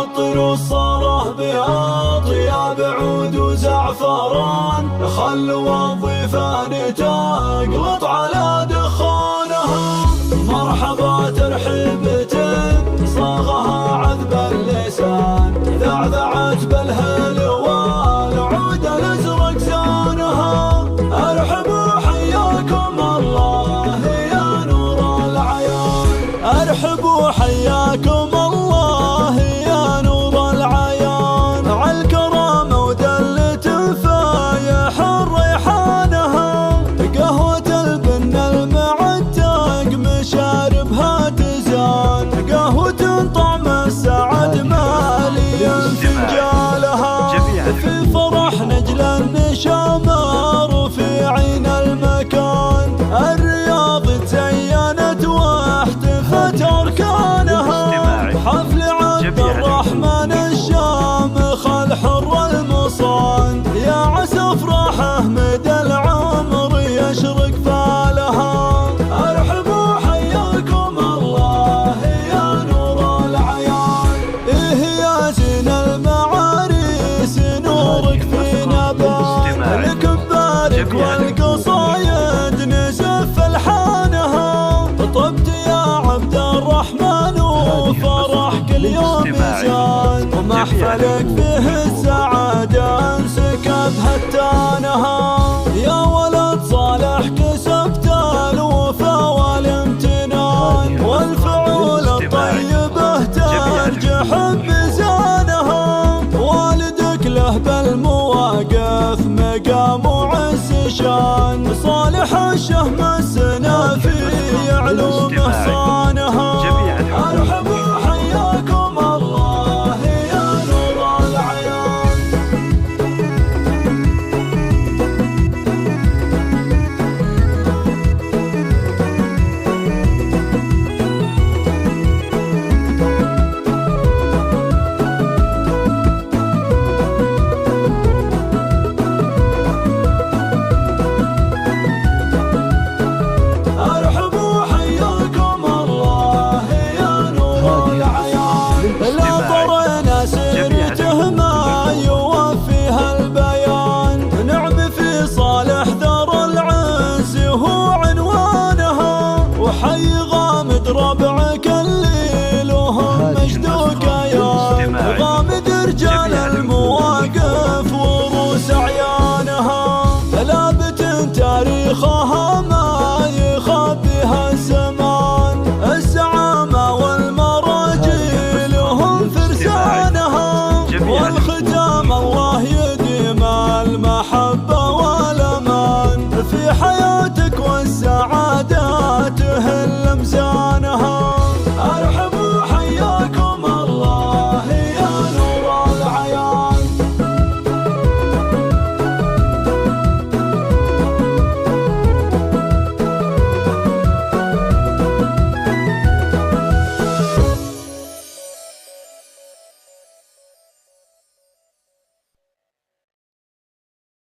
عطر الصلاة بأطياب عود وزعفران، خل وظيفان تقلط على دخانها. مرحبا ترحيبة صاغها عذب اللسان، ذعذعت بالهل والعود الازرق زانها. ارحبوا حياكم الله يا نور العيان، ارحبوا حياكم الله يا نور العيان. عالكرامة ودلة فايح الريحانها، قهوة البن المعتق مشاربها تزان، قهوة طعم السعد مالي فنجالها. في فرح نجل النشام رفيعين المكان، الرياض تزينت واحتفت أركانها. حفل عبد الرحمن الشامخ الحر المصان، يا عسى افراحه مدى العمر يشرق فالها. ارحبوا حياكم الله يا نور العيان، إيه يا زين المعاريس نورك في نبان. لك ببارك والقصايد نزف الحانها، طبت يا عبد الرحمن وفرح كل يوم يزان، ومحفلك فيه السعادة انسكب هتانها. يا ولد صالح كسبت الوفا والامتنان، والفعول الطيبة ترجح بزانها. والدك له بالمواقف مقام وعز شان، صالح الشهم السنة في علومه صانها. ارحبوا حياكم الله يا نور العيان. ارحبوا حياكم الله يا نور العيان. لا طرنا سيرته ما يوفيها البيان، نعم في صالح ذر العز هو عنوانها. وحي غامد ربعك اللي لهم مجدوك يا غامد رجال المواقف وروس عيانها. ثلابت تاريخها ما يخبيها الزمان، الزعامة والمراجل لهم فرسانها. والختام الله يديم المحبة والأمان، في حياتك والسعادة تهل مزان.